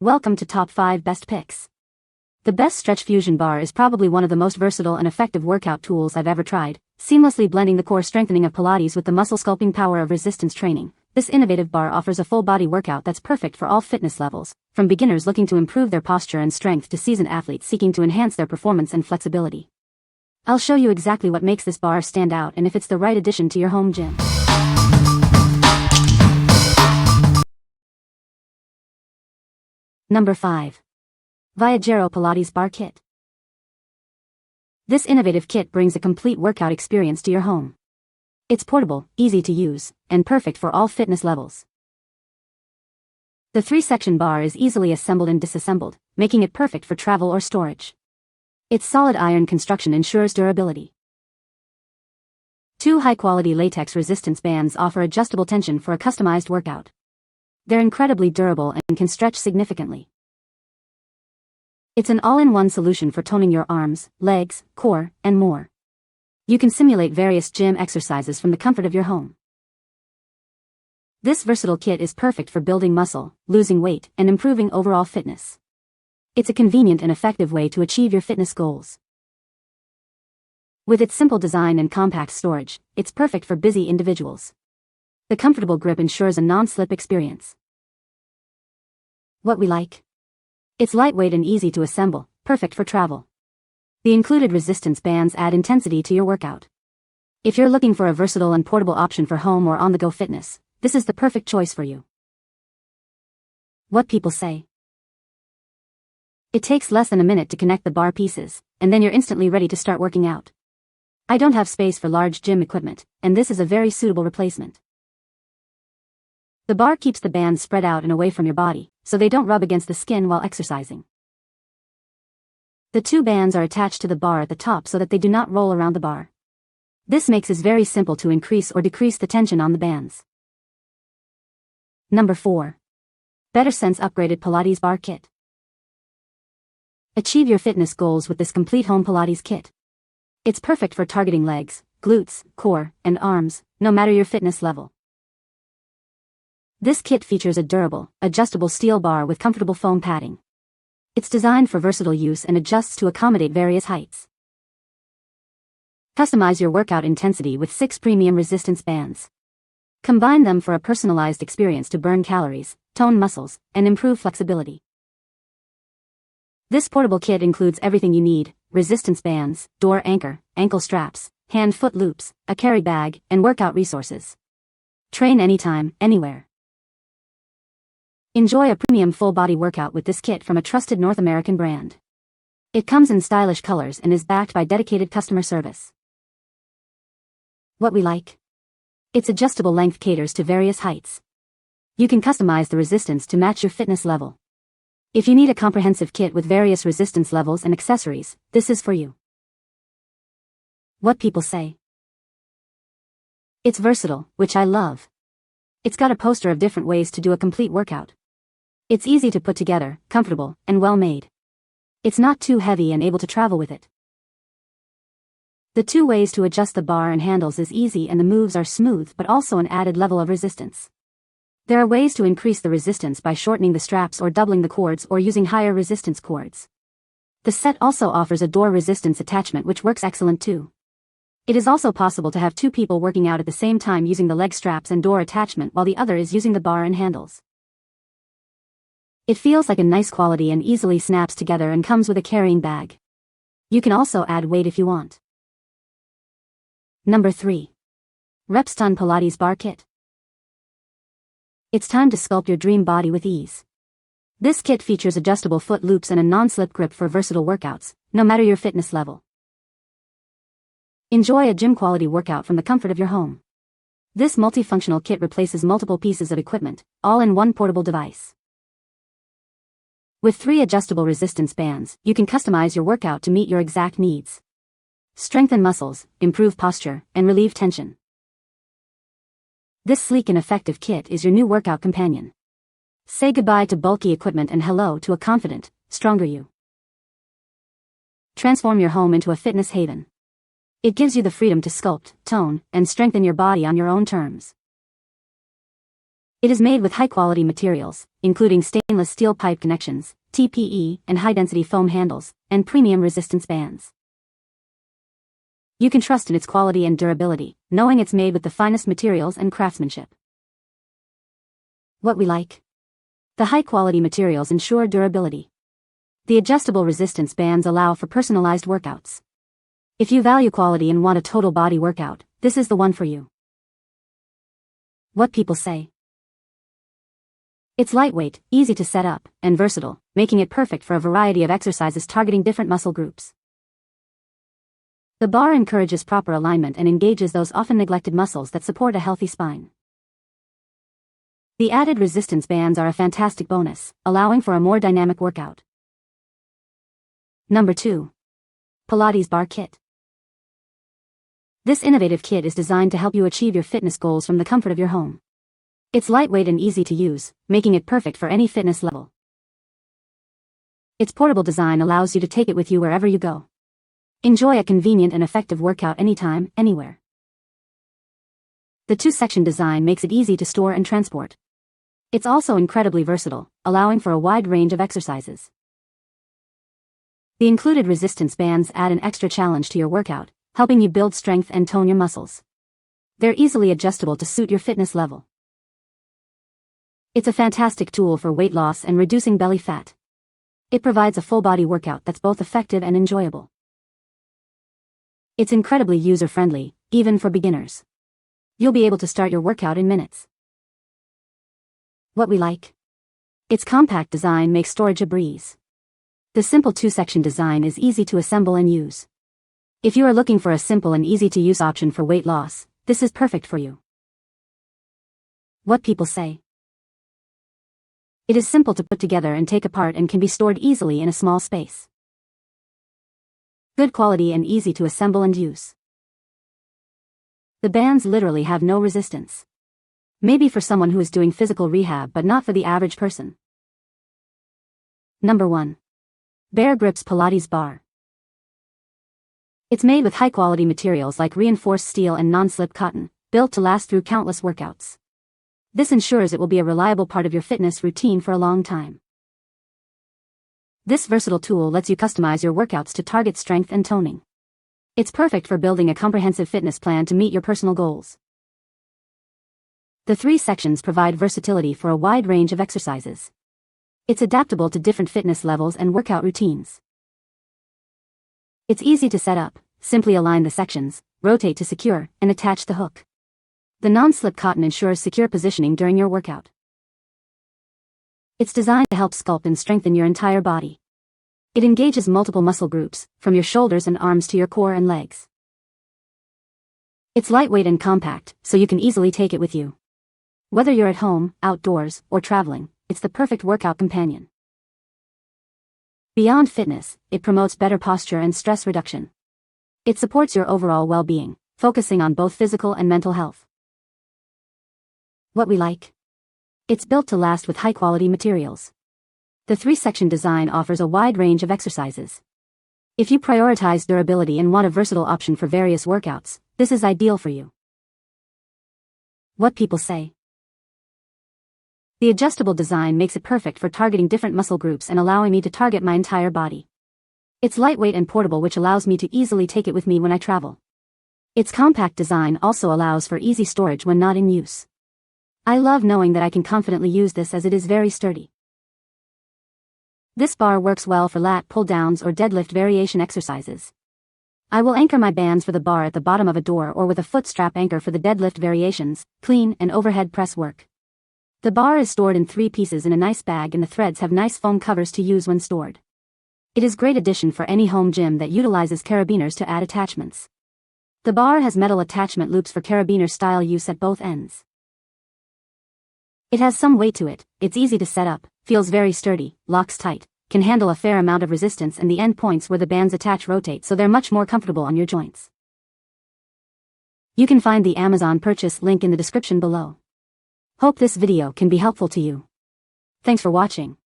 Welcome to Top 5 Best Picks. The Best Stretch Fusion Bar is probably one of the most versatile and effective workout tools I've ever tried, seamlessly blending the core strengthening of Pilates with the muscle sculpting power of resistance training. This innovative bar offers a full body workout that's perfect for all fitness levels, from beginners looking to improve their posture and strength to seasoned athletes seeking to enhance their performance and flexibility. I'll show you exactly what makes this bar stand out and if it's the right addition to your home gym. Number 5. Viajero Pilates Bar Kit. This innovative kit brings a complete workout experience to your home. It's portable, easy to use, and perfect for all fitness levels. The 3-section bar is easily assembled and disassembled, making it perfect for travel or storage. Its solid iron construction ensures durability. 2 high-quality latex resistance bands offer adjustable tension for a customized workout. They're incredibly durable and can stretch significantly. It's an all-in-one solution for toning your arms, legs, core, and more. You can simulate various gym exercises from the comfort of your home. This versatile kit is perfect for building muscle, losing weight, and improving overall fitness. It's a convenient and effective way to achieve your fitness goals. With its simple design and compact storage, it's perfect for busy individuals. The comfortable grip ensures a non-slip experience. What we like? It's lightweight and easy to assemble, perfect for travel. The included resistance bands add intensity to your workout. If you're looking for a versatile and portable option for home or on-the-go fitness, this is the perfect choice for you. What people say? It takes less than a minute to connect the bar pieces, and then you're instantly ready to start working out. I don't have space for large gym equipment, and this is a very suitable replacement. The bar keeps the bands spread out and away from your body, so they don't rub against the skin while exercising. The 2 bands are attached to the bar at the top so that they do not roll around the bar. This makes it very simple to increase or decrease the tension on the bands. Number 4. BetterSense Upgraded Pilates Bar Kit. Achieve your fitness goals with this complete home Pilates kit. It's perfect for targeting legs, glutes, core, and arms, no matter your fitness level. This kit features a durable, adjustable steel bar with comfortable foam padding. It's designed for versatile use and adjusts to accommodate various heights. Customize your workout intensity with 6 premium resistance bands. Combine them for a personalized experience to burn calories, tone muscles, and improve flexibility. This portable kit includes everything you need: resistance bands, door anchor, ankle straps, hand-foot loops, a carry bag, and workout resources. Train anytime, anywhere. Enjoy a premium full-body workout with this kit from a trusted North American brand. It comes in stylish colors and is backed by dedicated customer service. What we like? Its adjustable length caters to various heights. You can customize the resistance to match your fitness level. If you need a comprehensive kit with various resistance levels and accessories, this is for you. What people say? It's versatile, which I love. It's got a poster of different ways to do a complete workout. It's easy to put together, comfortable, and well made. It's not too heavy and able to travel with it. The 2 ways to adjust the bar and handles is easy and the moves are smooth but also an added level of resistance. There are ways to increase the resistance by shortening the straps or doubling the cords or using higher resistance cords. The set also offers a door resistance attachment which works excellent too. It is also possible to have 2 people working out at the same time using the leg straps and door attachment while the other is using the bar and handles. It feels like a nice quality and easily snaps together and comes with a carrying bag. You can also add weight if you want. Number 3. Repston Pilates Bar Kit. It's time to sculpt your dream body with ease. This kit features adjustable foot loops and a non-slip grip for versatile workouts, no matter your fitness level. Enjoy a gym-quality workout from the comfort of your home. This multifunctional kit replaces multiple pieces of equipment, all in one portable device. With 3 adjustable resistance bands, you can customize your workout to meet your exact needs. Strengthen muscles, improve posture, and relieve tension. This sleek and effective kit is your new workout companion. Say goodbye to bulky equipment and hello to a confident, stronger you. Transform your home into a fitness haven. It gives you the freedom to sculpt, tone, and strengthen your body on your own terms. It is made with high-quality materials, including stainless steel pipe connections, TPE, and high-density foam handles, and premium resistance bands. You can trust in its quality and durability, knowing it's made with the finest materials and craftsmanship. What we like. The high-quality materials ensure durability. The adjustable resistance bands allow for personalized workouts. If you value quality and want a total body workout, this is the one for you. What people say. It's lightweight, easy to set up, and versatile, making it perfect for a variety of exercises targeting different muscle groups. The bar encourages proper alignment and engages those often neglected muscles that support a healthy spine. The added resistance bands are a fantastic bonus, allowing for a more dynamic workout. Number 2. Pilates Bar Kit. This innovative kit is designed to help you achieve your fitness goals from the comfort of your home. It's lightweight and easy to use, making it perfect for any fitness level. Its portable design allows you to take it with you wherever you go. Enjoy a convenient and effective workout anytime, anywhere. The two-section design makes it easy to store and transport. It's also incredibly versatile, allowing for a wide range of exercises. The included resistance bands add an extra challenge to your workout, helping you build strength and tone your muscles. They're easily adjustable to suit your fitness level. It's a fantastic tool for weight loss and reducing belly fat. It provides a full-body workout that's both effective and enjoyable. It's incredibly user-friendly, even for beginners. You'll be able to start your workout in minutes. What we like. Its compact design makes storage a breeze. The simple two-section design is easy to assemble and use. If you are looking for a simple and easy-to-use option for weight loss, this is perfect for you. What people say. It is simple to put together and take apart and can be stored easily in a small space. Good quality and easy to assemble and use. The bands literally have no resistance. Maybe for someone who is doing physical rehab but not for the average person. Number 1. Bear Grips Pilates Bar. It's made with high-quality materials like reinforced steel and non-slip cotton, built to last through countless workouts. This ensures it will be a reliable part of your fitness routine for a long time. This versatile tool lets you customize your workouts to target strength and toning. It's perfect for building a comprehensive fitness plan to meet your personal goals. The 3 sections provide versatility for a wide range of exercises. It's adaptable to different fitness levels and workout routines. It's easy to set up. Simply align the sections, rotate to secure, and attach the hook. The non-slip cotton ensures secure positioning during your workout. It's designed to help sculpt and strengthen your entire body. It engages multiple muscle groups, from your shoulders and arms to your core and legs. It's lightweight and compact, so you can easily take it with you. Whether you're at home, outdoors, or traveling, it's the perfect workout companion. Beyond fitness, it promotes better posture and stress reduction. It supports your overall well-being, focusing on both physical and mental health. What we like. It's built to last with high-quality materials. The 3-section design offers a wide range of exercises. If you prioritize durability and want a versatile option for various workouts, this is ideal for you. What people say. The adjustable design makes it perfect for targeting different muscle groups and allowing me to target my entire body. It's lightweight and portable, which allows me to easily take it with me when I travel. Its compact design also allows for easy storage when not in use. I love knowing that I can confidently use this as it is very sturdy. This bar works well for lat pull-downs or deadlift variation exercises. I will anchor my bands for the bar at the bottom of a door or with a foot strap anchor for the deadlift variations, clean and overhead press work. The bar is stored in 3 pieces in a nice bag and the threads have nice foam covers to use when stored. It is great addition for any home gym that utilizes carabiners to add attachments. The bar has metal attachment loops for carabiner style use at both ends. It has some weight to it, it's easy to set up, feels very sturdy, locks tight, can handle a fair amount of resistance, and the end points where the bands attach rotate so they're much more comfortable on your joints. You can find the Amazon purchase link in the description below. Hope this video can be helpful to you. Thanks for watching.